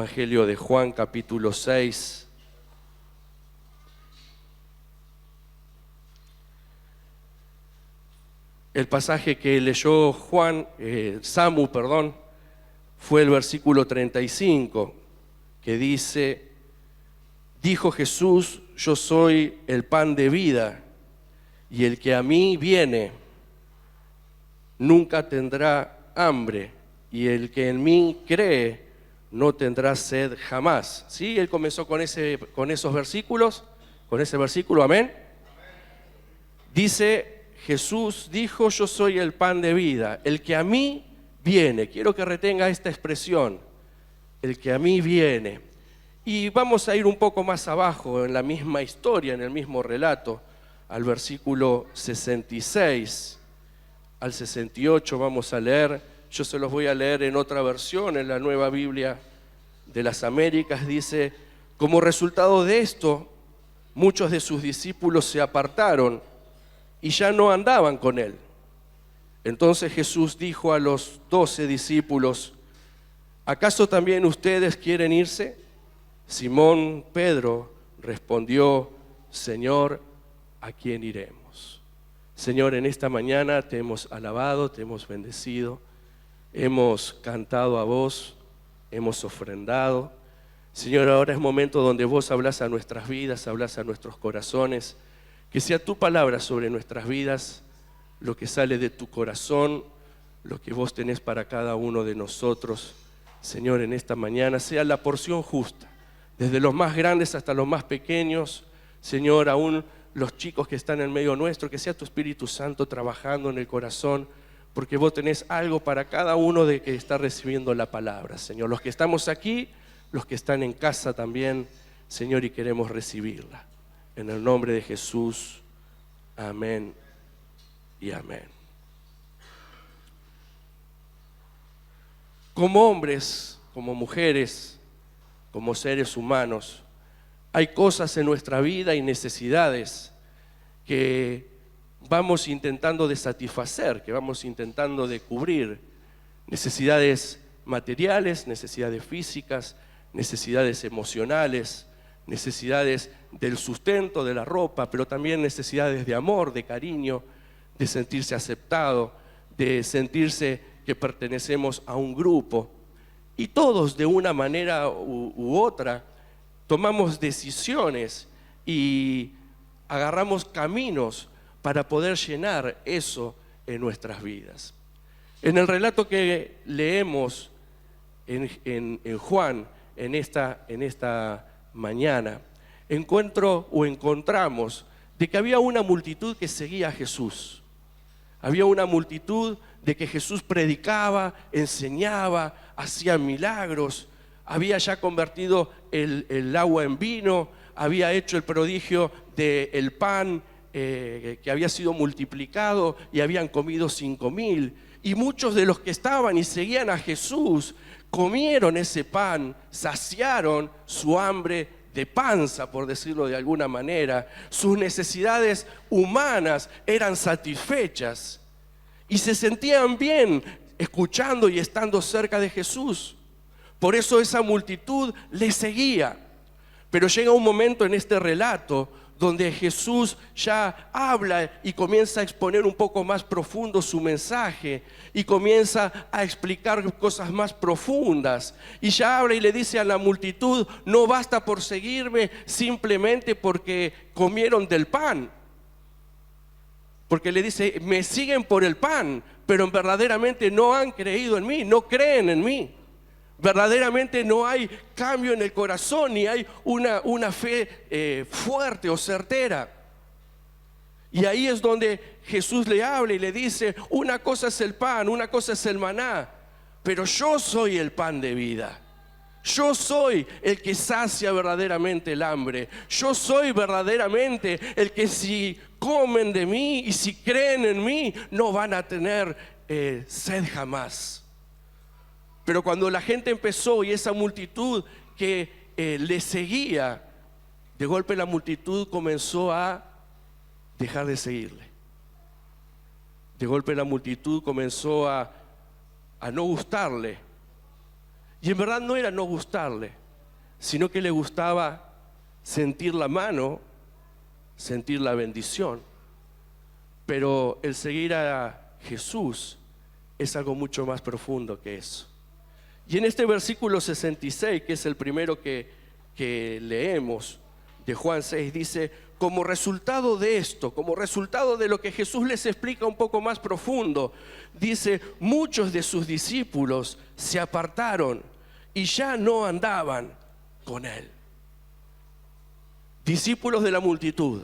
Evangelio de Juan, capítulo 6. El pasaje que leyó Samu, fue el versículo 35, que dice: dijo Jesús, yo soy el pan de vida, y el que a mí viene nunca tendrá hambre, y el que en mí cree no tendrá sed jamás. ¿Sí? Él comenzó con esos versículos, con ese versículo, amén. Dice, Jesús dijo, yo soy el pan de vida, el que a mí viene. Quiero que retenga esta expresión, el que a mí viene. Y vamos a ir un poco más abajo en la misma historia, en el mismo relato, al versículo 66, al 68 vamos a leer. Yo se los voy a leer en otra versión, en la Nueva Biblia de las Américas. Dice, como resultado de esto, muchos de sus discípulos se apartaron y ya no andaban con él. Entonces Jesús dijo a los 12 discípulos, ¿acaso también ustedes quieren irse? Simón Pedro respondió, Señor, ¿a quién iremos? Señor, en esta mañana te hemos alabado, te hemos bendecido, hemos cantado a vos, hemos ofrendado. Señor, ahora es momento donde vos hablás a nuestras vidas, hablás a nuestros corazones. Que sea tu palabra sobre nuestras vidas, lo que sale de tu corazón, lo que vos tenés para cada uno de nosotros. Señor, en esta mañana sea la porción justa, desde los más grandes hasta los más pequeños. Señor, aún los chicos que están en medio nuestro, que sea tu Espíritu Santo trabajando en el corazón, porque vos tenés algo para cada uno de que está recibiendo la palabra, Señor. Los que estamos aquí, los que están en casa también, Señor, y queremos recibirla. En el nombre de Jesús, amén y amén. Como hombres, como mujeres, como seres humanos, hay cosas en nuestra vida y necesidades que vamos intentando de satisfacer, que vamos intentando de cubrir. Necesidades materiales, necesidades físicas, necesidades emocionales, necesidades del sustento, de la ropa, pero también necesidades de amor, de cariño, de sentirse aceptado, de sentirse que pertenecemos a un grupo. Y todos de una manera u otra tomamos decisiones y agarramos caminos para poder llenar eso en nuestras vidas. En el relato que leemos en Juan, en esta mañana, encontramos de que había una multitud que seguía a Jesús. Había una multitud de que Jesús predicaba, enseñaba, hacía milagros, había ya convertido el agua en vino, había hecho el prodigio del pan que había sido multiplicado y habían comido 5,000. Y muchos de los que estaban y seguían a Jesús comieron ese pan, saciaron su hambre de panza, por decirlo de alguna manera. Sus necesidades humanas eran satisfechas y se sentían bien escuchando y estando cerca de Jesús. Por eso esa multitud le seguía. Pero llega un momento en este relato donde Jesús ya habla y comienza a exponer un poco más profundo su mensaje y comienza a explicar cosas más profundas. Y ya habla y le dice a la multitud, no basta por seguirme simplemente porque comieron del pan. Porque le dice, me siguen por el pan, pero verdaderamente no han creído en mí, no creen en mí. Verdaderamente no hay cambio en el corazón, ni hay una fe fuerte o certera. Y ahí es donde Jesús le habla y le dice, una cosa es el pan, una cosa es el maná, pero yo soy el pan de vida. Yo soy el que sacia verdaderamente el hambre. Yo soy verdaderamente el que si comen de mí y si creen en mí, no van a tener sed jamás. Pero cuando la gente empezó y esa multitud que le seguía, de golpe la multitud comenzó a dejar de seguirle. De golpe la multitud comenzó a no gustarle. Y en verdad no era no gustarle, sino que le gustaba sentir la mano, sentir la bendición. Pero el seguir a Jesús es algo mucho más profundo que eso. Y en este versículo 66, que es el primero que leemos de Juan 6, dice: como resultado de esto, como resultado de lo que Jesús les explica un poco más profundo, dice: muchos de sus discípulos se apartaron y ya no andaban con él. Discípulos de la multitud.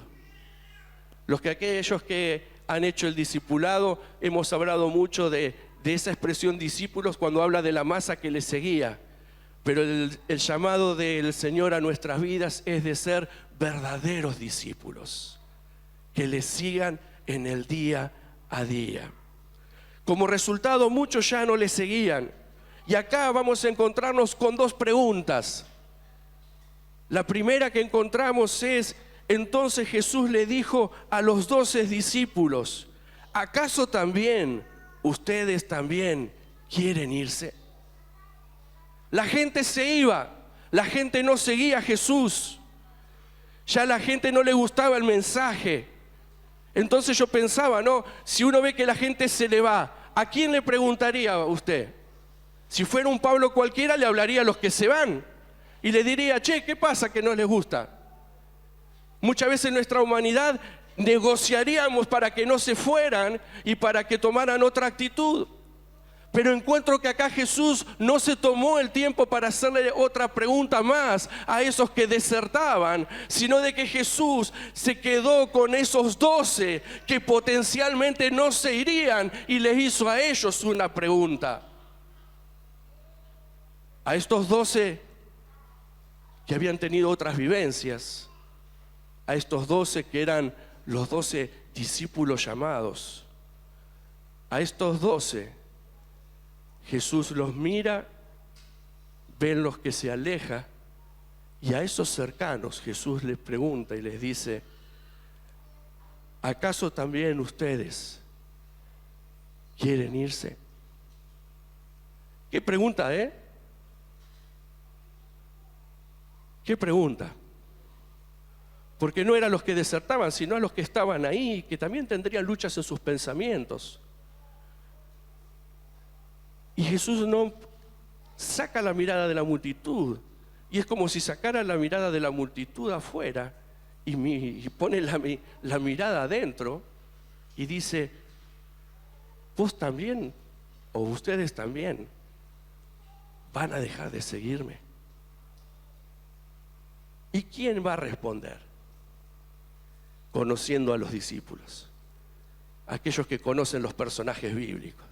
Aquellos que han hecho el discipulado, hemos hablado mucho de esa expresión discípulos cuando habla de la masa que le seguía. Pero el llamado del Señor a nuestras vidas es de ser verdaderos discípulos, que le sigan en el día a día. Como resultado, muchos ya no le seguían. Y acá vamos a encontrarnos con dos preguntas. La primera que encontramos es: entonces Jesús le dijo a los 12 discípulos: ¿acaso también ustedes también quieren irse? La gente se iba, la gente no seguía a Jesús, ya a la gente no le gustaba el mensaje. Entonces yo pensaba, ¿no? Si uno ve que la gente se le va, ¿a quién le preguntaría a usted? Si fuera un Pablo cualquiera, le hablaría a los que se van y le diría: che, ¿qué pasa que no les gusta? Muchas veces en nuestra humanidad negociaríamos para que no se fueran y para que tomaran otra actitud. Pero encuentro que acá Jesús no se tomó el tiempo para hacerle otra pregunta más a esos que desertaban, sino de que Jesús se quedó con esos 12 que potencialmente no se irían y les hizo a ellos una pregunta. A estos 12 que habían tenido otras vivencias, a estos 12 que eran los 12 discípulos llamados, a estos 12 Jesús los mira, ve los que se aleja, y a esos cercanos Jesús les pregunta y les dice: ¿acaso también ustedes quieren irse? ¿Qué pregunta, eh? ¿Qué pregunta? Porque no eran los que desertaban, sino a los que estaban ahí, que también tendrían luchas en sus pensamientos. Y Jesús no saca la mirada de la multitud, y es como si sacara la mirada de la multitud afuera y pone la mirada adentro y dice: ¿vos también, o ustedes también, van a dejar de seguirme? ¿Y quién va a responder? Conociendo a los discípulos, aquellos que conocen los personajes bíblicos,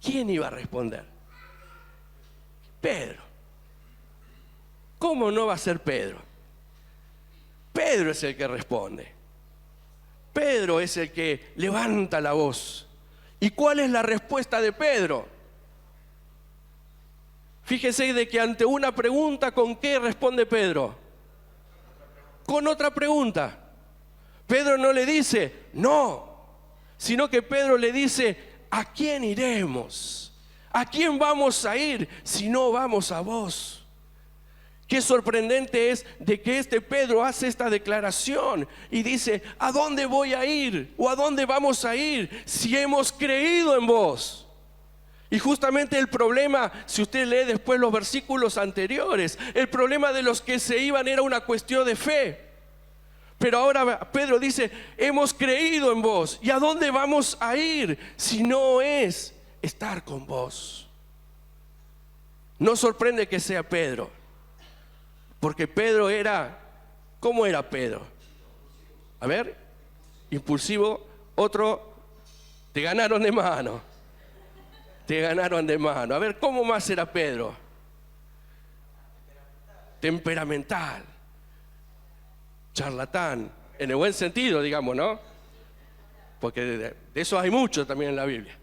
¿quién iba a responder? Pedro. ¿Cómo no va a ser Pedro? Pedro es el que responde. Pedro es el que levanta la voz. ¿Y cuál es la respuesta de Pedro? Fíjese de que ante una pregunta, ¿con qué responde Pedro? Con otra pregunta. Pedro no le dice no, sino que Pedro le dice: ¿a quién iremos? ¿A quién vamos a ir si no vamos a vos? Qué sorprendente es de que Pedro hace esta declaración y dice: ¿a dónde voy a ir? ¿O a dónde vamos a ir si hemos creído en vos? Y justamente el problema, si usted lee después los versículos anteriores, el problema de los que se iban era una cuestión de fe. Pero ahora Pedro dice: hemos creído en vos. ¿Y a dónde vamos a ir si no es estar con vos? No sorprende que sea Pedro, porque Pedro era, ¿cómo era Pedro? A ver, impulsivo. Otro: te ganaron de mano. Te ganaron de mano. A ver, ¿cómo más era Pedro? Temperamental. Charlatán, en el buen sentido, digamos, ¿no? Porque de eso hay mucho también en la Biblia.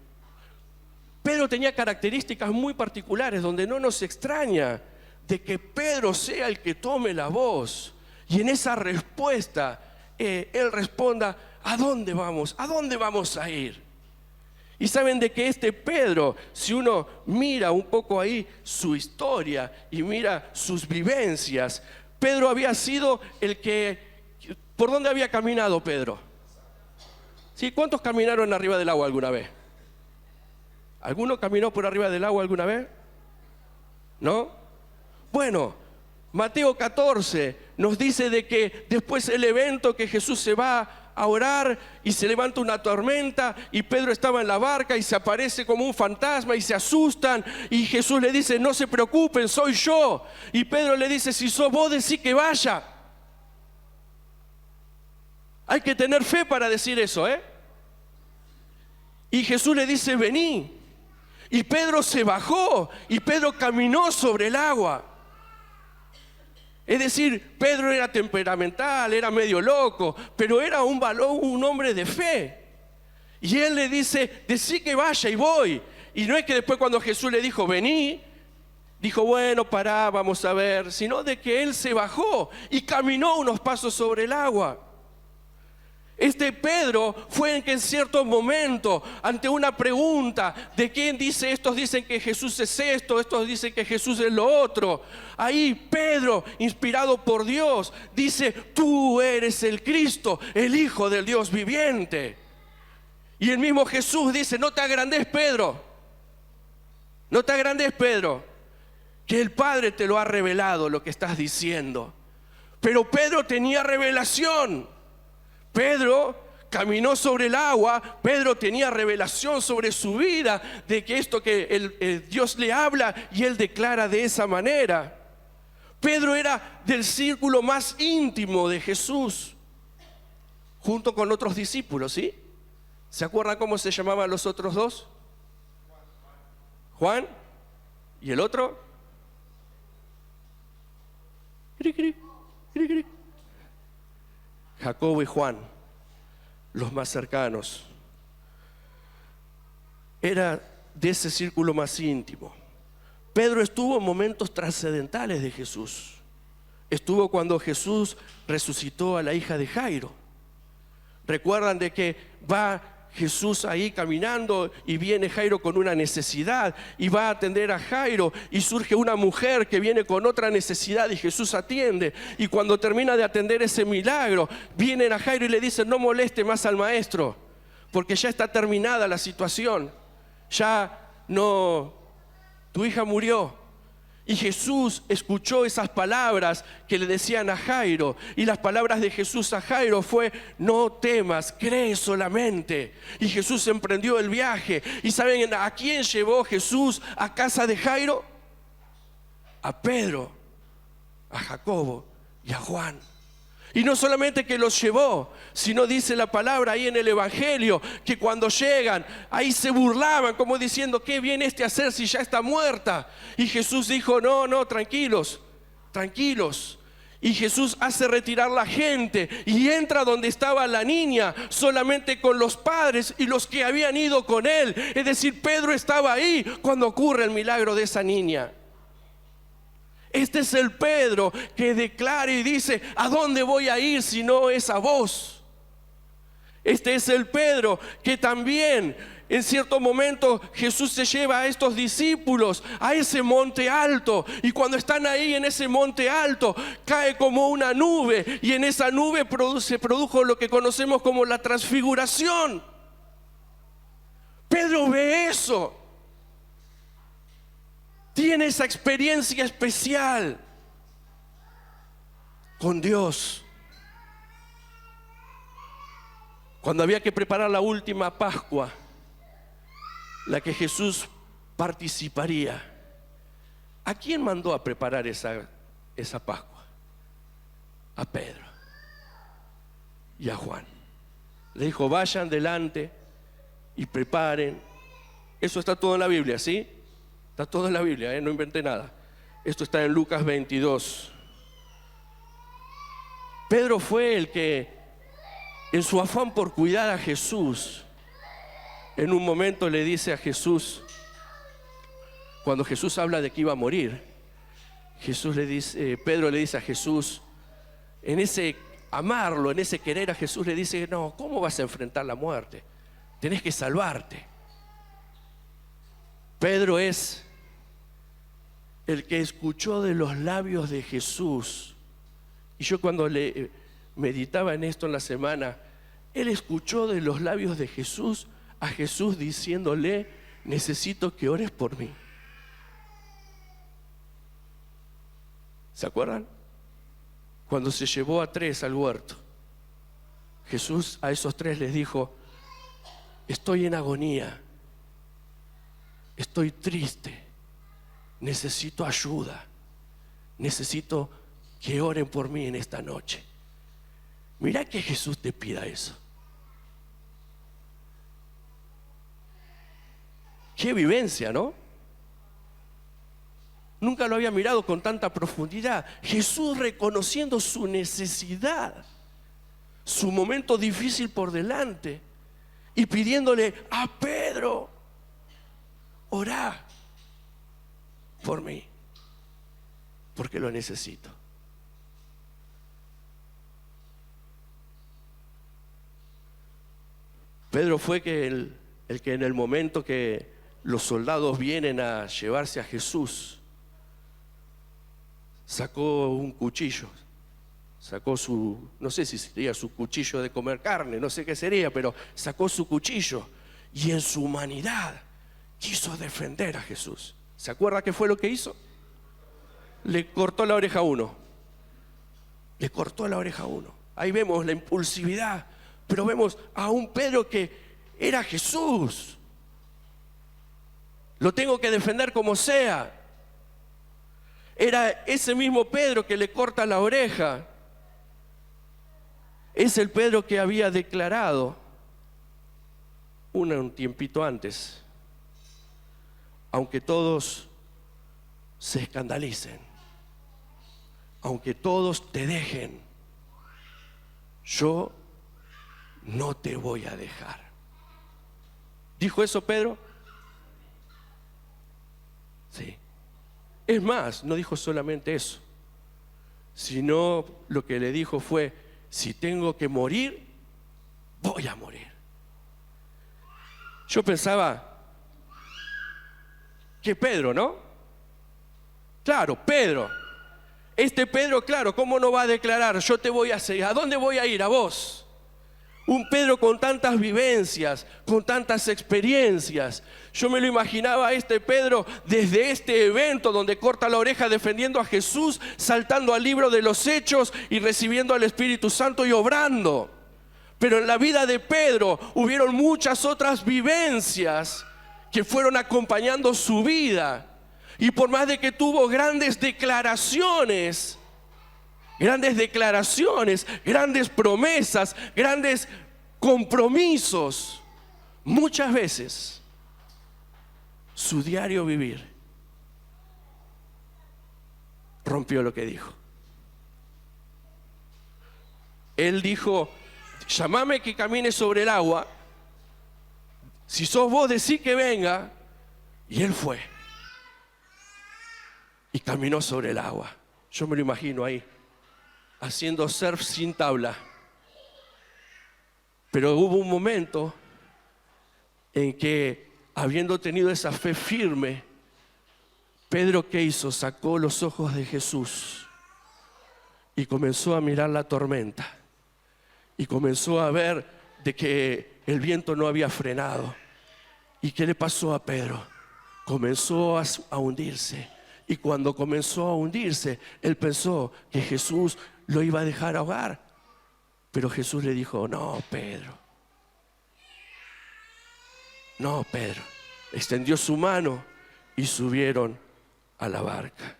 Pedro tenía características muy particulares, donde no nos extraña de que Pedro sea el que tome la voz y en esa respuesta él responda: ¿a dónde vamos? ¿A dónde vamos a ir? Y saben de que este Pedro, si uno mira un poco ahí su historia y mira sus vivencias, Pedro había sido el que... ¿Por dónde había caminado Pedro? ¿Sí? ¿Cuántos caminaron arriba del agua alguna vez? ¿Alguno caminó por arriba del agua alguna vez? ¿No? Bueno, Mateo 14 nos dice de que después del evento que Jesús se va a orar y se levanta una tormenta y Pedro estaba en la barca y se aparece como un fantasma y se asustan y Jesús le dice: no se preocupen, soy yo. Y Pedro le dice: si sos vos, decí que vaya. Hay que tener fe para decir eso, ¿eh? Y Jesús le dice: vení. Y Pedro se bajó y Pedro caminó sobre el agua. Es decir, Pedro era temperamental, era medio loco, pero era un hombre de fe. Y él le dice: decí que vaya, y voy. Y no es que después, cuando Jesús le dijo: vení, dijo: bueno, pará, vamos a ver. Sino de que él se bajó y caminó unos pasos sobre el agua. Este Pedro fue el que en cierto momento, ante una pregunta de quién dice, estos dicen que Jesús es esto, estos dicen que Jesús es lo otro, ahí Pedro, inspirado por Dios, dice: tú eres el Cristo, el Hijo del Dios viviente. Y el mismo Jesús dice: no te agrandes, Pedro, no te agrandes, Pedro, que el Padre te lo ha revelado lo que estás diciendo. Pero Pedro tenía revelación. Pedro caminó sobre el agua, Pedro tenía revelación sobre su vida, de que esto que Dios le habla y él declara de esa manera. Pedro era del círculo más íntimo de Jesús, junto con otros discípulos, ¿sí? ¿Se acuerdan cómo se llamaban los otros dos? Juan. ¿Y el otro? Jacobo y Juan, los más cercanos. Era de ese círculo más íntimo. Pedro estuvo en momentos trascendentales de Jesús. Estuvo cuando Jesús resucitó a la hija de Jairo. Recuerdan de que va Jesús ahí caminando y viene Jairo con una necesidad y va a atender a Jairo, y surge una mujer que viene con otra necesidad y Jesús atiende. Y cuando termina de atender ese milagro, vienen a Jairo y le dicen: no moleste más al maestro, porque ya está terminada la situación, ya no, tu hija murió. Y Jesús escuchó esas palabras que le decían a Jairo, y las palabras de Jesús a Jairo fue: no temas, cree solamente. Y Jesús emprendió el viaje. ¿Y saben a quién llevó Jesús a casa de Jairo? A Pedro, a Jacobo y a Juan. Y no solamente que los llevó, sino dice la palabra ahí en el Evangelio, que cuando llegan, ahí se burlaban, como diciendo: ¿qué viene este a hacer si ya está muerta? Y Jesús dijo: no, tranquilos, tranquilos. Y Jesús hace retirar la gente y entra donde estaba la niña, solamente con los padres y los que habían ido con él. Es decir, Pedro estaba ahí cuando ocurre el milagro de esa niña. Este es el Pedro que declara y dice: ¿a dónde voy a ir si no es a vos? Este es el Pedro que también en cierto momento Jesús se lleva a estos discípulos a ese monte alto, y cuando están ahí en ese monte alto cae como una nube, y en esa nube se produjo lo que conocemos como la transfiguración. Pedro ve eso. Tiene esa experiencia especial con Dios. Cuando había que preparar la última Pascua, la que Jesús participaría, ¿a quién mandó a preparar esa Pascua? A Pedro y a Juan. Le dijo: vayan delante y preparen. Eso está todo en la Biblia, ¿sí? Está todo en la Biblia, no inventé nada. Esto está en Lucas 22. Pedro fue el que, en su afán por cuidar a Jesús, en un momento le dice a Jesús, cuando Jesús habla de que iba a morir, Pedro le dice a Jesús, en ese amarlo, en ese querer a Jesús, le dice: no, ¿cómo vas a enfrentar la muerte? Tenés que salvarte. Pedro es el que escuchó de los labios de Jesús. Y yo cuando le meditaba en esto en la semana, él escuchó de los labios de Jesús a Jesús diciéndole: necesito que ores por mí. ¿Se acuerdan? Cuando se llevó a 3 al huerto, Jesús a esos 3 les dijo: estoy en agonía, estoy triste, necesito ayuda, necesito que oren por mí en esta noche. Mirá que Jesús te pida eso. Qué vivencia, ¿no? Nunca lo había mirado con tanta profundidad. Jesús reconociendo su necesidad, su momento difícil por delante, y pidiéndole a Pedro: orá por mí, porque lo necesito. Pedro fue el que en el momento que los soldados vienen a llevarse a Jesús, sacó un cuchillo, sacó no sé si sería su cuchillo de comer carne, no sé qué sería, pero sacó su cuchillo y en su humanidad quiso defender a Jesús. ¿Se acuerda qué fue lo que hizo? Le cortó la oreja a uno. Le cortó la oreja a uno. Ahí vemos la impulsividad, pero vemos a un Pedro que era Jesús. Lo tengo que defender como sea. Era ese mismo Pedro que le corta la oreja. Es el Pedro que había declarado un tiempito antes: aunque todos se escandalicen, aunque todos te dejen, yo no te voy a dejar. ¿Dijo eso Pedro? Sí. Es más, no dijo solamente eso, sino lo que le dijo fue: si tengo que morir, voy a morir. Yo pensaba que Pedro, ¿no? Claro, Pedro. Este Pedro, claro, ¿cómo no va a declarar: yo te voy a seguir? ¿A dónde voy a ir? A vos. Un Pedro con tantas vivencias, con tantas experiencias. Yo me lo imaginaba a este Pedro desde este evento donde corta la oreja defendiendo a Jesús, saltando al libro de los Hechos y recibiendo al Espíritu Santo y obrando. Pero en la vida de Pedro hubieron muchas otras vivencias que fueron acompañando su vida. Y por más de que tuvo grandes declaraciones, grandes promesas, grandes compromisos, muchas veces su diario vivir rompió lo que dijo. Él dijo: llamame que camine sobre el agua, si sos vos decí que venga. Y él fue y caminó sobre el agua. Yo me lo imagino ahí haciendo surf sin tabla. Pero hubo un momento en que, habiendo tenido esa fe firme, Pedro, ¿qué hizo? Sacó los ojos de Jesús y comenzó a mirar la tormenta, y comenzó a ver de que el viento no había frenado. ¿Y qué le pasó a Pedro? Comenzó a hundirse. Y cuando comenzó a hundirse, él pensó que Jesús lo iba a dejar ahogar. Pero Jesús le dijo: no, Pedro. No, Pedro. Extendió su mano y subieron a la barca.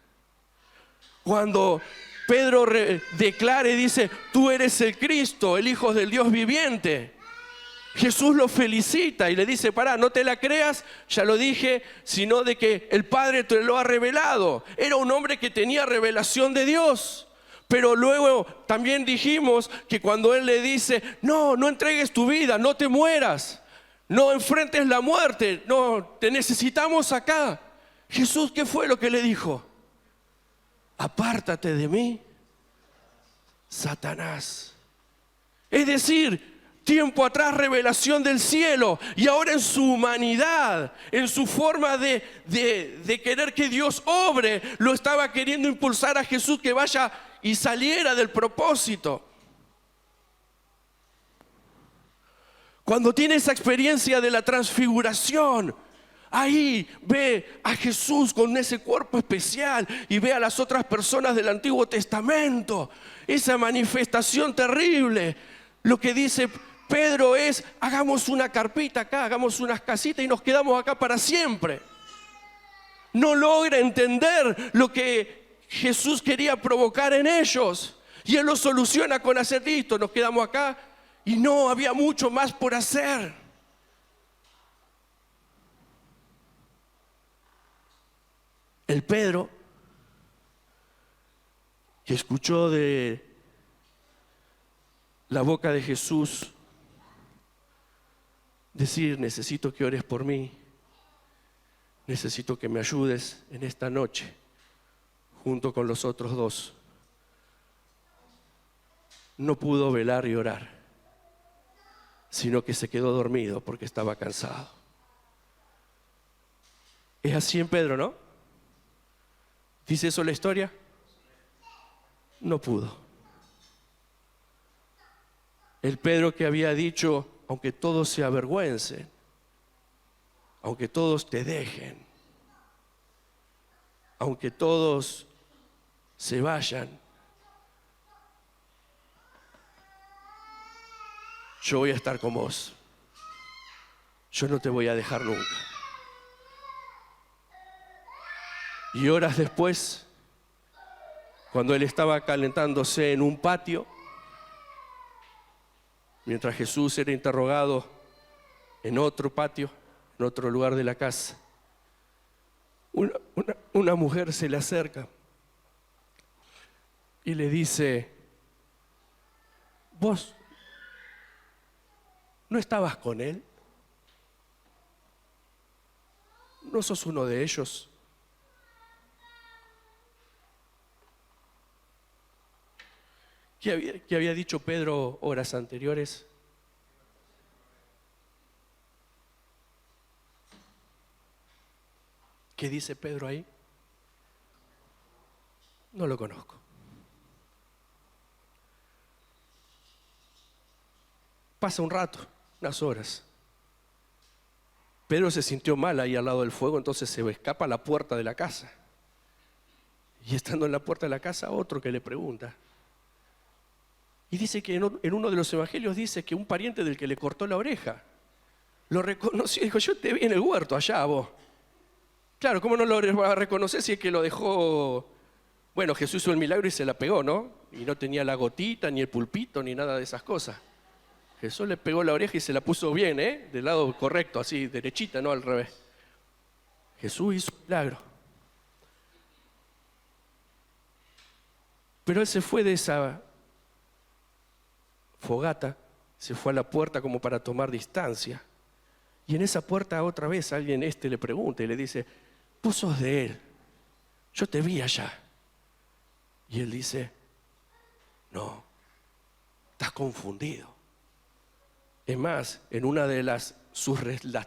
Cuando Pedro declara y dice: tú eres el Cristo, el Hijo del Dios viviente, Jesús lo felicita y le dice: pará, no te la creas, ya lo dije, sino de que el Padre te lo ha revelado. Era un hombre que tenía revelación de Dios. Pero luego también dijimos que cuando Él le dice: no entregues tu vida, no te mueras, no enfrentes la muerte, no, te necesitamos acá. Jesús, ¿qué fue lo que le dijo? Apártate de mí, Satanás. Es decir, tiempo atrás revelación del cielo, y ahora en su humanidad, en su forma de querer que Dios obre, lo estaba queriendo impulsar a Jesús que vaya y saliera del propósito. Cuando tiene esa experiencia de la transfiguración, ahí ve a Jesús con ese cuerpo especial y ve a las otras personas del Antiguo Testamento. Esa manifestación terrible. Lo que dice Pedro es: hagamos una carpita acá, hagamos unas casitas y nos quedamos acá para siempre. No logra entender lo que Jesús quería provocar en ellos. Y Él lo soluciona con hacer: listo, nos quedamos acá. Y no, había mucho más por hacer. El Pedro que escuchó de la boca de Jesús decir: necesito que ores por mí, necesito que me ayudes en esta noche, junto con los otros dos, no pudo velar y orar, sino que se quedó dormido porque estaba cansado. Es así en Pedro, ¿no? ¿Dice eso la historia? No pudo. El Pedro que había dicho: aunque todos se avergüencen, aunque todos te dejen, aunque todos se vayan, yo voy a estar con vos. Yo no te voy a dejar nunca. Y horas después, cuando él estaba calentándose en un patio, mientras Jesús era interrogado en otro patio, en otro lugar de la casa, una mujer se le acerca y le dice: ¿vos no estabas con él? ¿No sos uno de ellos? ¿Qué había dicho Pedro horas anteriores? ¿Qué dice Pedro ahí? No lo conozco. Pasa un rato, unas horas. Pedro se sintió mal ahí al lado del fuego, entonces se escapa a la puerta de la casa. Y estando en la puerta de la casa, otro que le pregunta. Y dice que en uno de los evangelios dice que un pariente del que le cortó la oreja lo reconoció y dijo: yo te vi en el huerto allá, vos. Claro, ¿cómo no lo va a reconocer si es que lo dejó? Bueno, Jesús hizo el milagro y se la pegó, ¿no? Y no tenía la gotita, ni el pulpito, ni nada de esas cosas. Jesús le pegó la oreja y se la puso bien, del lado correcto, así, derechita, no al revés. Jesús hizo un milagro. Pero él se fue de esa fogata, se fue a la puerta como para tomar distancia. Y en esa puerta otra vez alguien le pregunta y le dice: vos sos de él, yo te vi allá. Y él dice: no, estás confundido. Es más, en una de las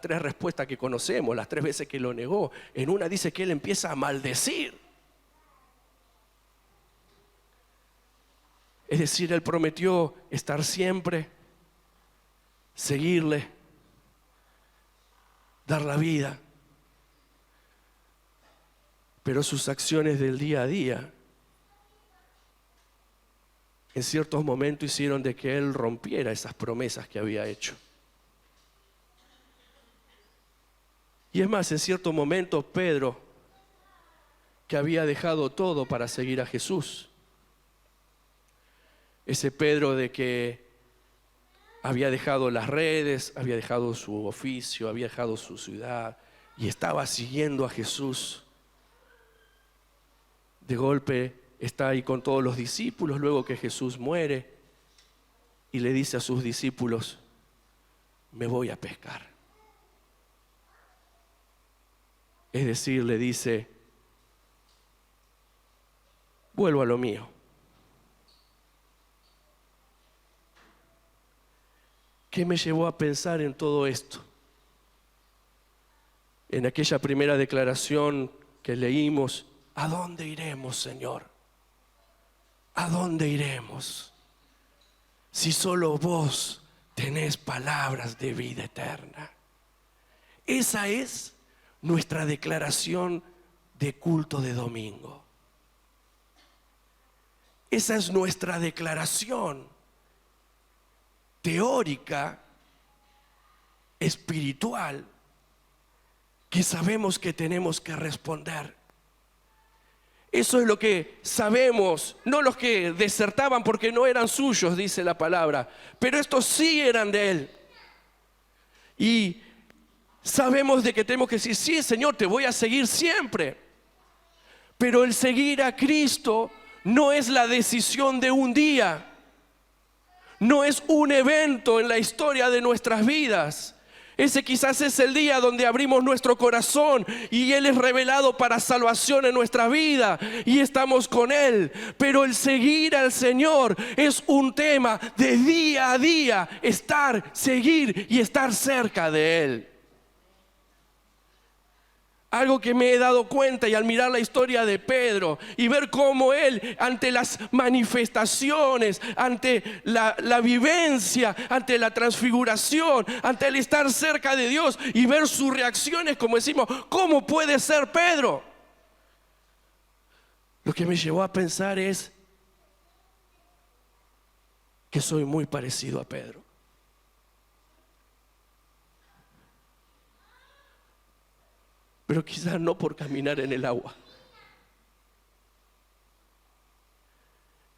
tres respuestas que conocemos, las 3 veces que lo negó, en una dice que él empieza a maldecir. Es decir, él prometió estar siempre, seguirle, dar la vida. Pero sus acciones del día a día, en ciertos momentos hicieron de que él rompiera esas promesas que había hecho. Y es más, en cierto momento Pedro, que había dejado todo para seguir a Jesús, ese Pedro de que había dejado las redes, había dejado su oficio, había dejado su ciudad y estaba siguiendo a Jesús, de golpe está ahí con todos los discípulos luego que Jesús muere y le dice a sus discípulos: me voy a pescar. Es decir, le dice: vuelvo a lo mío. ¿Qué me llevó a pensar en todo esto? En aquella primera declaración que leímos, ¿a dónde iremos, Señor? ¿A dónde iremos? Si solo vos tenés palabras de vida eterna. Esa es nuestra declaración de culto de domingo. Esa es nuestra declaración teórica, espiritual, que sabemos que tenemos que responder. Eso es lo que sabemos, no los que desertaban porque no eran suyos, dice la palabra, pero estos sí eran de Él. Y sabemos de que tenemos que decir, sí, Señor, te voy a seguir siempre. Pero el seguir a Cristo no es la decisión de un día. No es un evento en la historia de nuestras vidas. Ese quizás es el día donde abrimos nuestro corazón y Él es revelado para salvación en nuestra vida y estamos con Él. Pero el seguir al Señor es un tema de día a día, seguir y estar cerca de Él. Algo que me he dado cuenta y al mirar la historia de Pedro y ver cómo él ante las manifestaciones, ante la vivencia, ante la transfiguración, ante el estar cerca de Dios y ver sus reacciones, como decimos, ¿cómo puede ser Pedro? Lo que me llevó a pensar es que soy muy parecido a Pedro. Pero quizás no por caminar en el agua.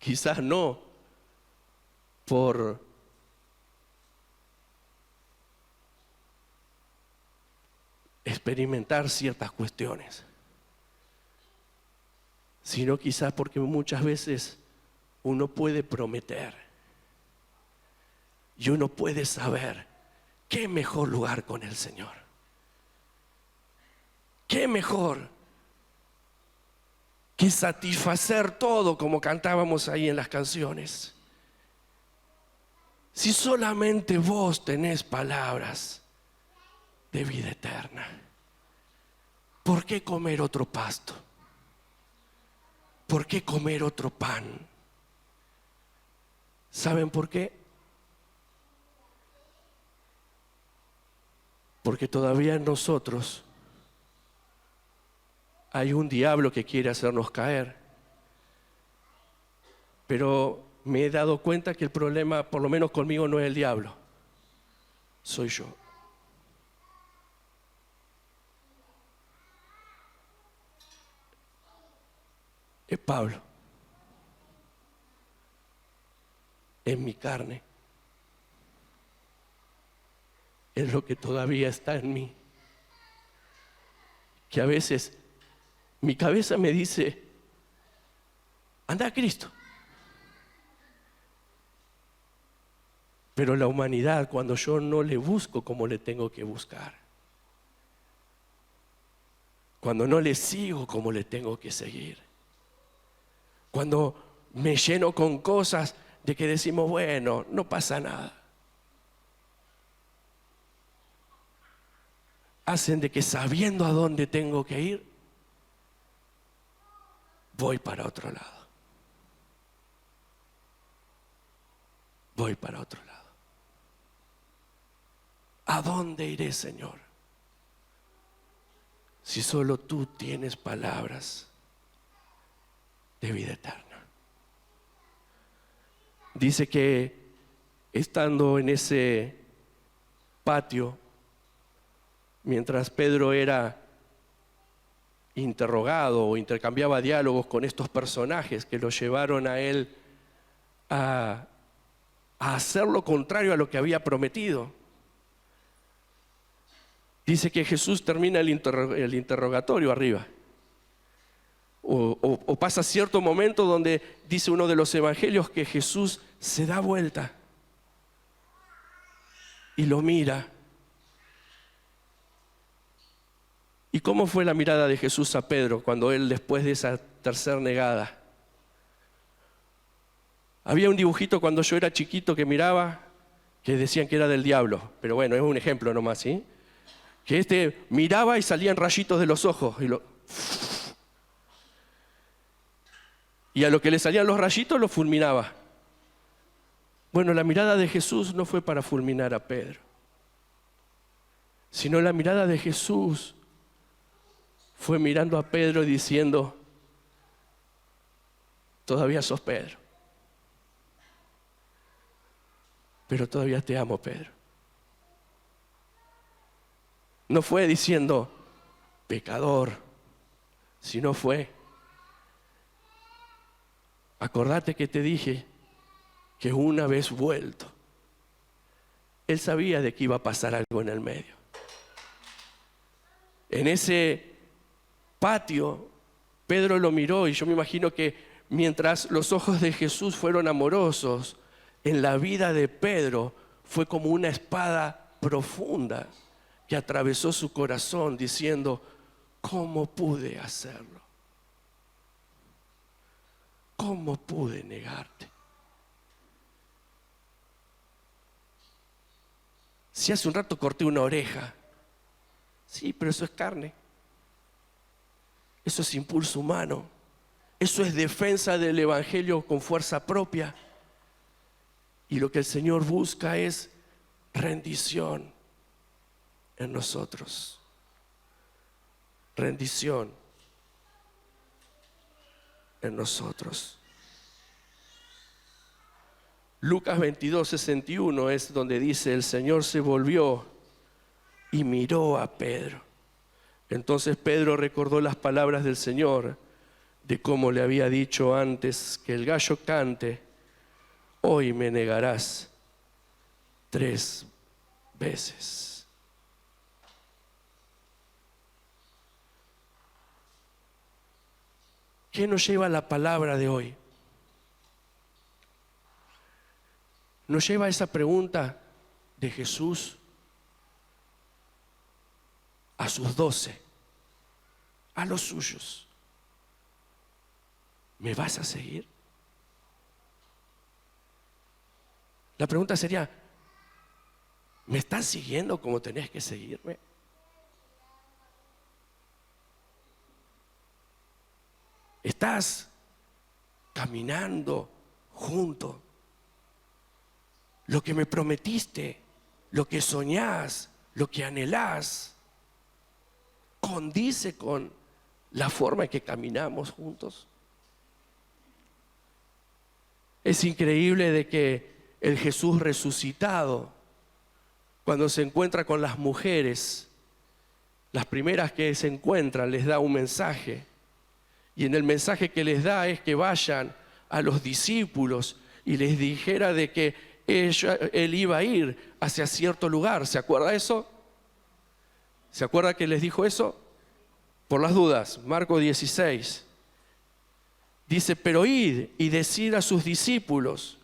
Quizás no por experimentar ciertas cuestiones, sino quizás porque muchas veces uno puede prometer y uno puede saber qué mejor lugar con el Señor. ¿Qué mejor que satisfacer todo como cantábamos ahí en las canciones? Si solamente vos tenés palabras de vida eterna, ¿por qué comer otro pasto? ¿Por qué comer otro pan? ¿Saben por qué? Porque todavía en nosotros hay un diablo que quiere hacernos caer. Pero me he dado cuenta que el problema, por lo menos conmigo, no es el diablo, soy yo. Es Pablo. Es mi carne. Es lo que todavía está en mí. Que a veces mi cabeza me dice, anda a Cristo. Pero la humanidad, cuando yo no le busco como le tengo que buscar, cuando no le sigo como le tengo que seguir, cuando me lleno con cosas de que decimos, bueno, no pasa nada, hacen de que sabiendo a dónde tengo que ir, voy para otro lado. Voy para otro lado. ¿A dónde iré, Señor? Si solo tú tienes palabras de vida eterna. Dice que estando en ese patio, mientras Pedro era interrogado o intercambiaba diálogos con estos personajes que lo llevaron a él a hacer lo contrario a lo que había prometido. Dice que Jesús termina el interrogatorio arriba. O pasa cierto momento donde dice uno de los evangelios que Jesús se da vuelta y lo mira. ¿Y cómo fue la mirada de Jesús a Pedro cuando él, después de esa tercera negada? Había un dibujito cuando yo era chiquito que miraba que decían que era del diablo, pero bueno, es un ejemplo nomás, ¿sí? Que miraba y salían rayitos de los ojos, y a lo que le salían los rayitos lo fulminaba. Bueno, la mirada de Jesús no fue para fulminar a Pedro, sino la mirada de Jesús fue mirando a Pedro y diciendo: todavía sos Pedro, pero todavía te amo, Pedro. No fue diciendo pecador, sino fue: acordate que te dije que una vez vuelto. Él sabía de que iba a pasar algo en el medio. En ese patio, Pedro lo miró, y yo me imagino que mientras los ojos de Jesús fueron amorosos, en la vida de Pedro fue como una espada profunda que atravesó su corazón diciendo: ¿cómo pude hacerlo? ¿Cómo pude negarte? Si hace un rato corté una oreja, sí, pero eso es carne. Eso es impulso humano. Eso es defensa del evangelio con fuerza propia. Y lo que el Señor busca es rendición en nosotros. Rendición en nosotros. Lucas 22:61 es donde dice: el Señor se volvió y miró a Pedro. Entonces Pedro recordó las palabras del Señor, de cómo le había dicho antes que el gallo cante: hoy me negarás 3 veces. ¿Qué nos lleva la palabra de hoy? Nos lleva a esa pregunta de Jesús a sus 12, a los suyos: ¿me vas a seguir? La pregunta sería: ¿me estás siguiendo como tenés que seguirme? ¿Estás caminando junto? Lo que me prometiste, lo que soñás, lo que anhelás, ¿condice con la forma en que caminamos juntos? Es increíble de que el Jesús resucitado, cuando se encuentra con las mujeres, las primeras que se encuentran, les da un mensaje. Y en el mensaje que les da es que vayan a los discípulos y les dijera de que él iba a ir hacia cierto lugar. ¿Se acuerda eso? ¿Se acuerda que les dijo eso? Por las dudas, Marcos 16. Dice: pero id y decid a sus discípulos.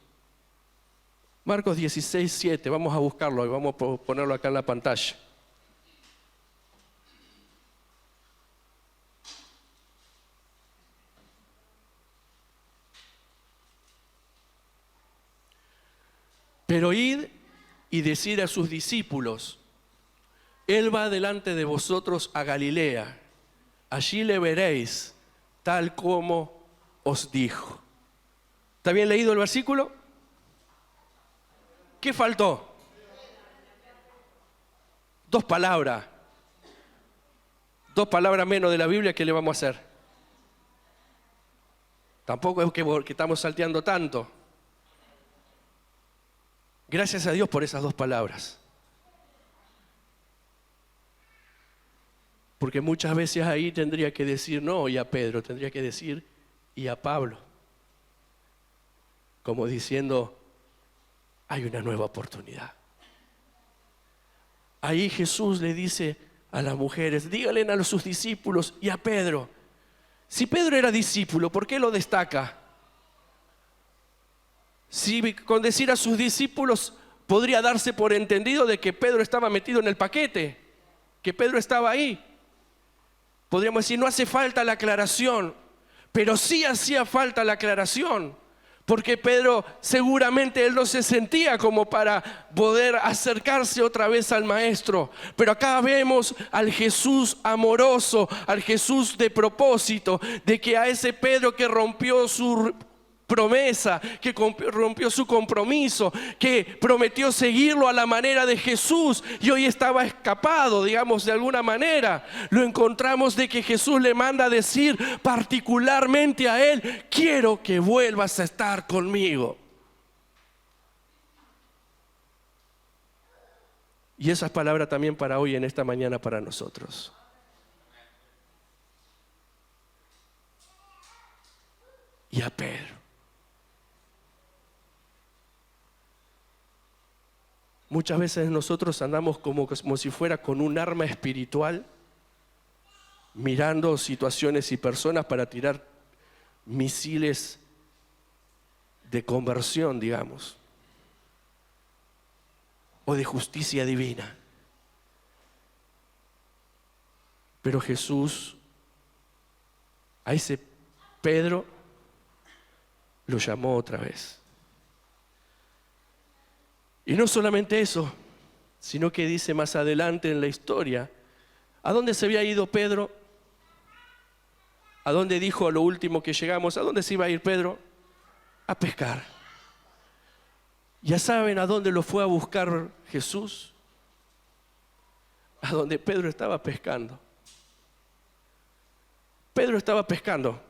Marcos 16:7, vamos a buscarlo y vamos a ponerlo acá en la pantalla. Pero id y decid a sus discípulos: Él va delante de vosotros a Galilea, allí le veréis, tal como os dijo. ¿Está bien leído el versículo? ¿Qué faltó? 2 palabras. 2 palabras menos de la Biblia, ¿qué le vamos a hacer? Tampoco es que estamos salteando tanto. Gracias a Dios por esas 2 palabras. Porque muchas veces ahí tendría que decir no y a Pedro, tendría que decir y a Pablo. Como diciendo: hay una nueva oportunidad. Ahí Jesús le dice a las mujeres: díganle a sus discípulos y a Pedro. Si Pedro era discípulo, ¿por qué lo destaca? Si con decir a sus discípulos podría darse por entendido de que Pedro estaba metido en el paquete, que Pedro estaba ahí. Podríamos decir: no hace falta la aclaración, pero sí hacía falta la aclaración, porque Pedro seguramente él no se sentía como para poder acercarse otra vez al maestro. Pero acá vemos al Jesús amoroso, al Jesús de propósito, de que a ese Pedro que rompió su promesa, que rompió su compromiso, que prometió seguirlo a la manera de Jesús y hoy estaba escapado, digamos, de alguna manera, lo encontramos de que Jesús le manda a decir particularmente a él: quiero que vuelvas a estar conmigo. Y esas palabras también para hoy, en esta mañana, para nosotros. Y a Pedro. Muchas veces nosotros andamos como si fuera con un arma espiritual, mirando situaciones y personas para tirar misiles de conversión, digamos, o de justicia divina. Pero Jesús, a ese Pedro, lo llamó otra vez. Y no solamente eso, sino que dice más adelante en la historia, ¿a dónde se había ido Pedro? ¿A dónde dijo a lo último que llegamos? ¿A dónde se iba a ir Pedro? A pescar. ¿Ya saben a dónde lo fue a buscar Jesús? A donde Pedro estaba pescando. Pedro estaba pescando.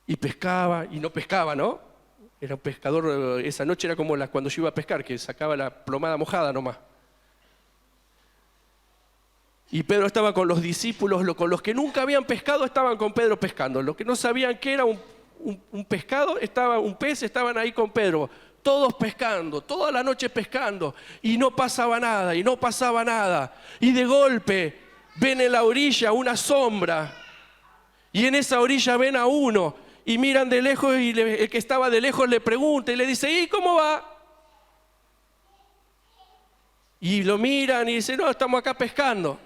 Y pescaba y no pescaba, ¿no? Era un pescador, esa noche era como cuando yo iba a pescar, que sacaba la plomada mojada nomás. Y Pedro estaba con los discípulos, con los que nunca habían pescado, estaban con Pedro pescando. Los que no sabían qué era un pescado, un pez, estaban ahí con Pedro. Todos pescando, toda la noche pescando. Y no pasaba nada, y no pasaba nada. Y de golpe ven en la orilla una sombra. Y en esa orilla ven a uno. Y miran de lejos y el que estaba de lejos le pregunta y le dice: ¿y cómo va? Y lo miran y dicen: no, estamos acá pescando.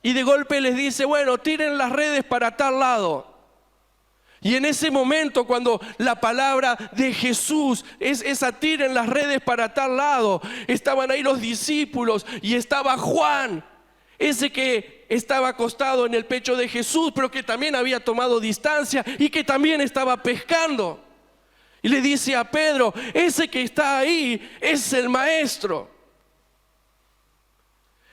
Y de golpe les dice: bueno, tiren las redes para tal lado. Y en ese momento, cuando la palabra de Jesús es esa: tiren las redes para tal lado, estaban ahí los discípulos y estaba Juan, ese que estaba acostado en el pecho de Jesús, pero que también había tomado distancia y que también estaba pescando. Y le dice a Pedro: ese que está ahí es el maestro.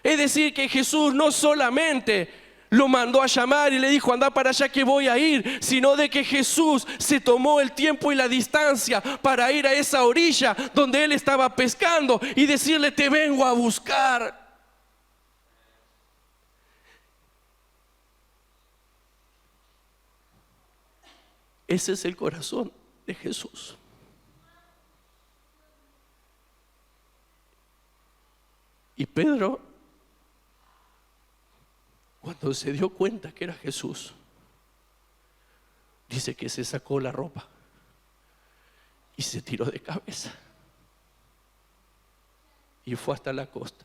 Es decir, que Jesús no solamente lo mandó a llamar y le dijo: anda para allá que voy a ir, sino de que Jesús se tomó el tiempo y la distancia para ir a esa orilla donde él estaba pescando y decirle: te vengo a buscar. Ese es el corazón de Jesús. Y Pedro, cuando se dio cuenta que era Jesús, dice que se sacó la ropa y se tiró de cabeza y fue hasta la costa.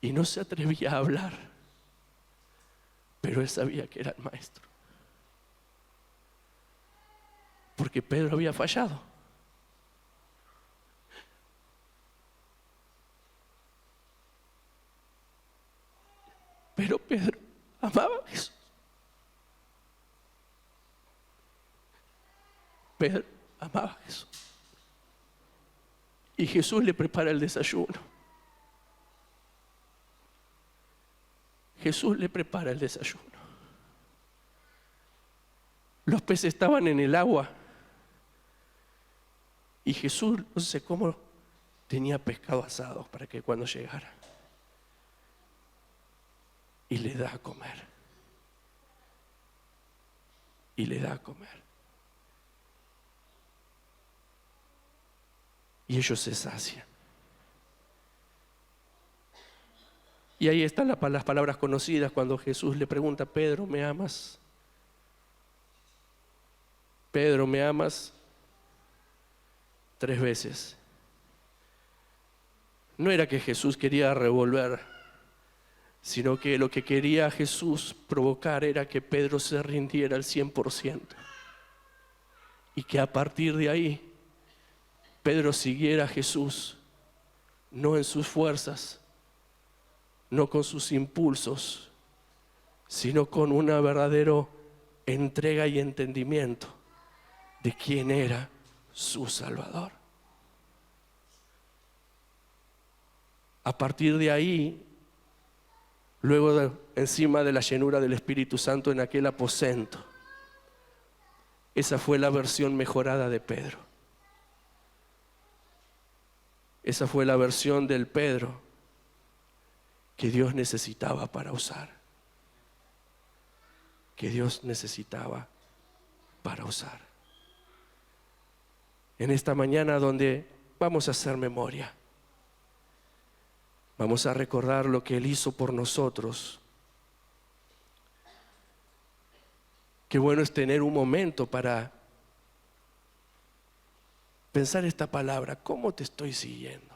Y no se atrevía a hablar, pero él sabía que era el maestro. Porque Pedro había fallado. Pero Pedro amaba a Jesús. Pedro amaba a Jesús. Y Jesús le prepara el desayuno. Jesús le prepara el desayuno. Los peces estaban en el agua. Y Jesús, no sé cómo, tenía pescado asado para que cuando llegara. Y le da a comer. Y le da a comer. Y ellos se sacian. Y ahí están las palabras conocidas cuando Jesús le pregunta: Pedro, ¿me amas? Pedro, ¿me amas? 3 veces. No era que Jesús quería revolver, sino que lo que quería Jesús provocar era que Pedro se rindiera al 100%. y que a partir de ahí Pedro siguiera a Jesús, no en sus fuerzas, no con sus impulsos, sino con una verdadera entrega y entendimiento de quién era su Salvador. A partir de ahí, luego encima de la llenura del Espíritu Santo en aquel aposento, esa fue la versión mejorada de Pedro. Esa fue la versión del Pedro que Dios necesitaba para usar. Que Dios necesitaba para usar. En esta mañana donde vamos a hacer memoria, vamos a recordar lo que Él hizo por nosotros. Qué bueno es tener un momento para pensar esta palabra: ¿cómo te estoy siguiendo?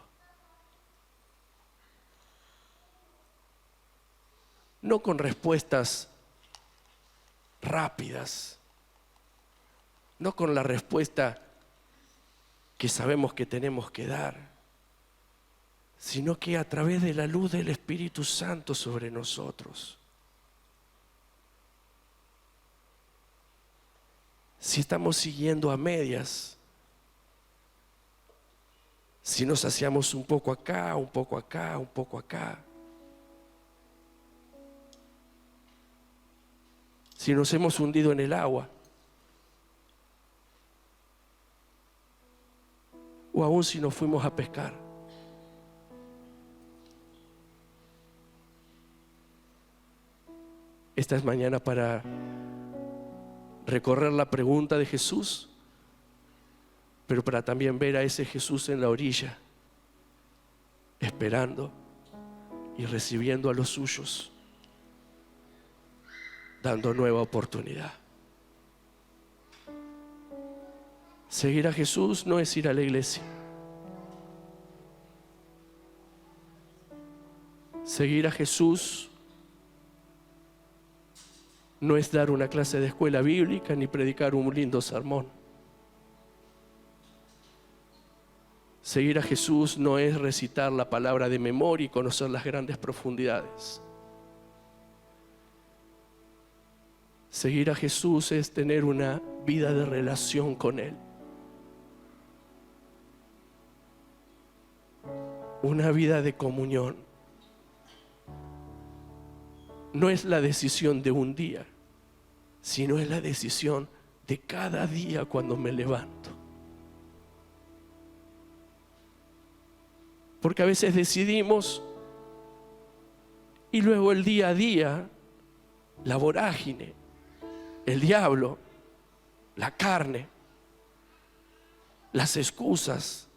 No con respuestas rápidas, no con la respuesta que sabemos que tenemos que dar, sino que a través de la luz del Espíritu Santo sobre nosotros. Si estamos siguiendo a medias, si nos hacíamos un poco acá, un poco acá, un poco acá, si nos hemos hundido en el agua, o aún si nos fuimos a pescar. Esta es mañana para recorrer la pregunta de Jesús, pero para también ver a ese Jesús en la orilla, esperando y recibiendo a los suyos, dando nueva oportunidad. Seguir a Jesús no es ir a la iglesia. Seguir a Jesús no es dar una clase de escuela bíblica ni predicar un lindo sermón. Seguir a Jesús no es recitar la palabra de memoria y conocer las grandes profundidades. Seguir a Jesús es tener una vida de relación con Él. Una vida de comunión. No es la decisión de un día, sino es la decisión de cada día cuando me levanto. Porque a veces decidimos y luego el día a día, la vorágine, el diablo, la carne, las excusas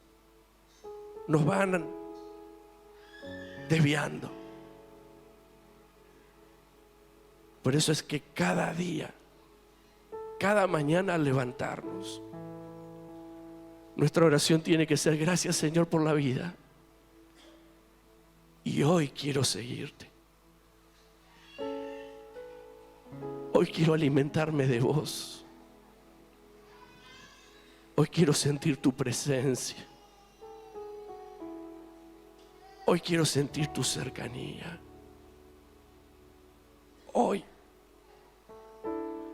nos van desviando. Por eso es que cada día, cada mañana al levantarnos, nuestra oración tiene que ser: gracias, Señor, por la vida. Y hoy quiero seguirte. Hoy quiero alimentarme de vos. Hoy quiero sentir tu presencia. Hoy quiero sentir tu cercanía. Hoy.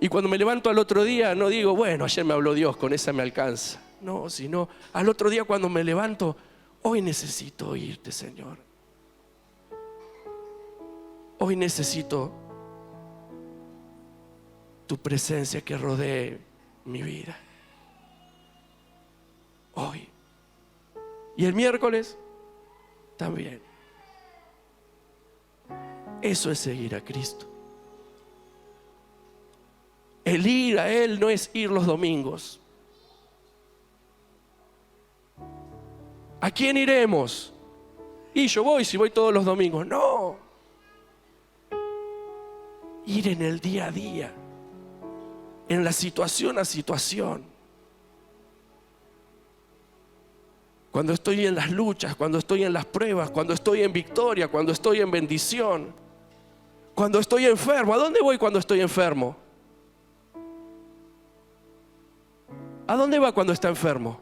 Y cuando me levanto al otro día, no digo: bueno, ayer me habló Dios, con esa me alcanza. No, sino al otro día cuando me levanto: hoy necesito oírte, Señor. Hoy necesito tu presencia que rodee mi vida. Hoy. Y el miércoles también. Eso es seguir a Cristo. El ir a Él no es ir los domingos. ¿A quién iremos? Y yo voy, si voy todos los domingos. No. Ir en el día a día, en la situación a situación. Cuando estoy en las luchas, cuando estoy en las pruebas, cuando estoy en victoria, cuando estoy en bendición, cuando estoy enfermo. ¿A dónde voy cuando estoy enfermo? ¿A dónde va cuando está enfermo?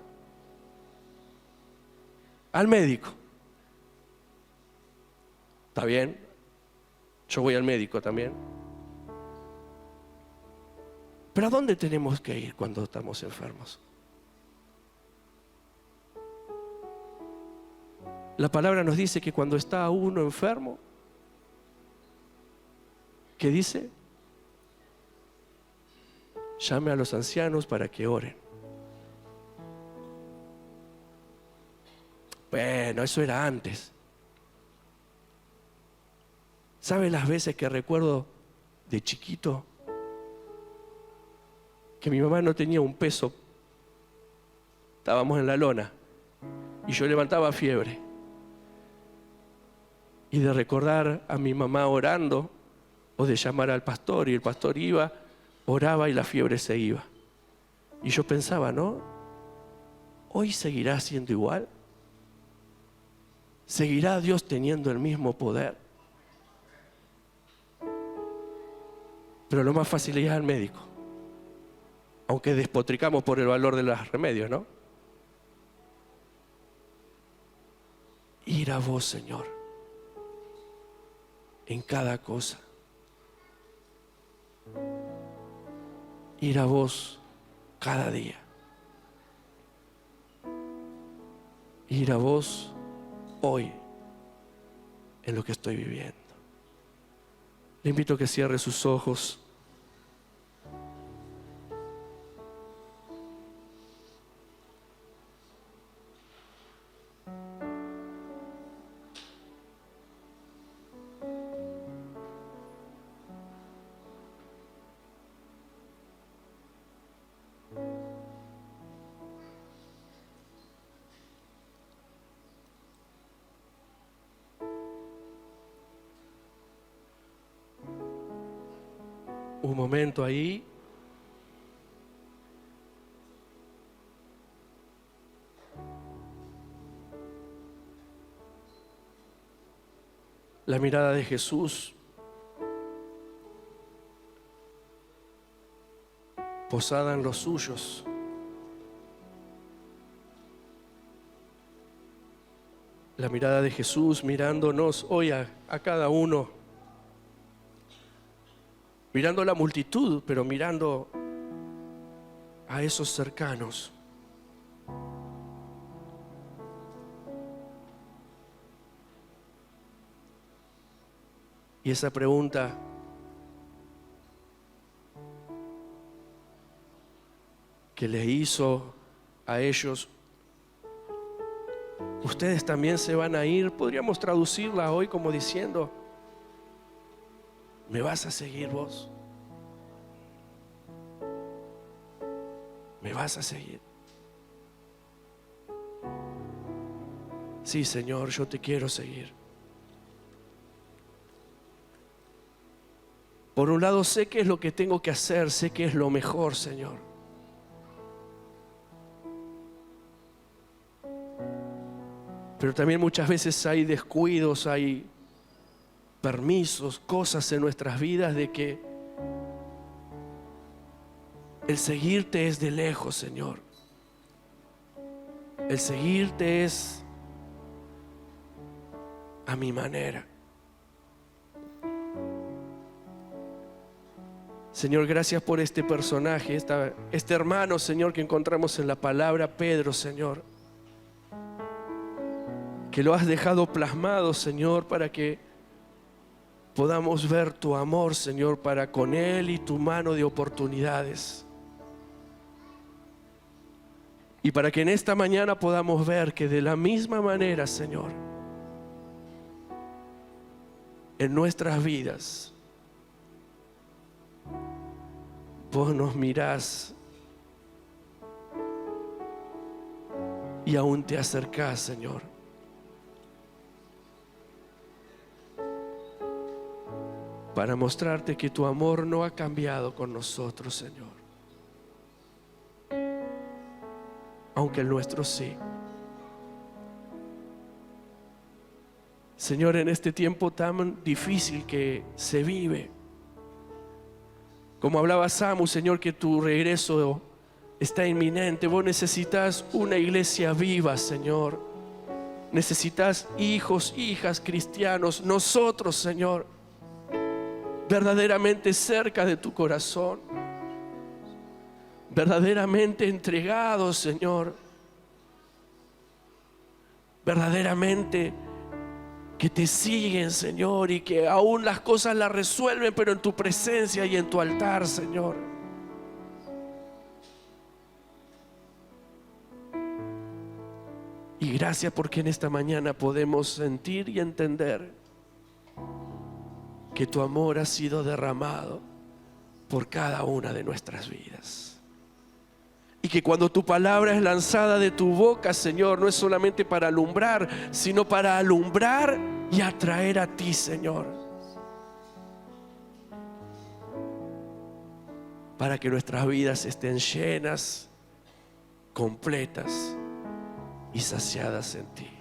Al médico. ¿Está bien? Yo voy al médico también. Pero ¿a dónde tenemos que ir cuando estamos enfermos? La palabra nos dice que cuando está uno enfermo, ¿qué dice? Llame a los ancianos para que oren. Bueno, eso era antes. ¿Sabe las veces que recuerdo de chiquito que mi mamá no tenía un peso? Estábamos en la lona y yo levantaba fiebre. Y de recordar a mi mamá orando o de llamar al pastor y el pastor iba, oraba y la fiebre se iba. Y yo pensaba, ¿no? ¿Hoy seguirá siendo igual? ¿Seguirá Dios teniendo el mismo poder? Pero lo más fácil es ir al médico, aunque despotricamos por el valor de los remedios, ¿no? Ir a vos, Señor, en cada cosa. Ir a vos cada día. Ir a vos hoy en lo que estoy viviendo. Le invito a que cierre sus ojos. Un momento ahí. La mirada de Jesús posada en los suyos. La mirada de Jesús mirándonos hoy a cada uno. Mirando a la multitud, pero mirando a esos cercanos. Y esa pregunta que les hizo a ellos, ustedes también se van a ir, podríamos traducirla hoy como diciendo, ¿me vas a seguir vos? ¿Me vas a seguir? Sí, Señor, yo te quiero seguir. Por un lado sé qué es lo que tengo que hacer, sé que es lo mejor, Señor. Pero también muchas veces hay descuidos, hay permisos, cosas en nuestras vidas de que el seguirte es de lejos, Señor. El seguirte es a mi manera. Señor, gracias por este personaje, este hermano, Señor, que encontramos en la palabra Pedro, Señor. Que lo has dejado plasmado, Señor, para que podamos ver tu amor, Señor, para con él y tu mano de oportunidades. Y para que en esta mañana podamos ver que de la misma manera, Señor, en nuestras vidas, vos nos mirás y aún te acercás, Señor. Para mostrarte que tu amor no ha cambiado con nosotros, Señor. Aunque el nuestro sí. Señor, en este tiempo tan difícil que se vive, como hablaba Samu, Señor, que tu regreso está inminente. Vos necesitas una iglesia viva, Señor. Necesitas hijos, hijas cristianos, nosotros, Señor, verdaderamente cerca de tu corazón, verdaderamente entregados, Señor, verdaderamente que te siguen, Señor, y que aún las cosas las resuelven, pero en tu presencia y en tu altar, Señor. Y gracias porque en esta mañana podemos sentir y entender que tu amor ha sido derramado por cada una de nuestras vidas. Y que cuando tu palabra es lanzada de tu boca, Señor, no es solamente para alumbrar, sino para alumbrar y atraer a ti, Señor. Para que nuestras vidas estén llenas, completas y saciadas en ti.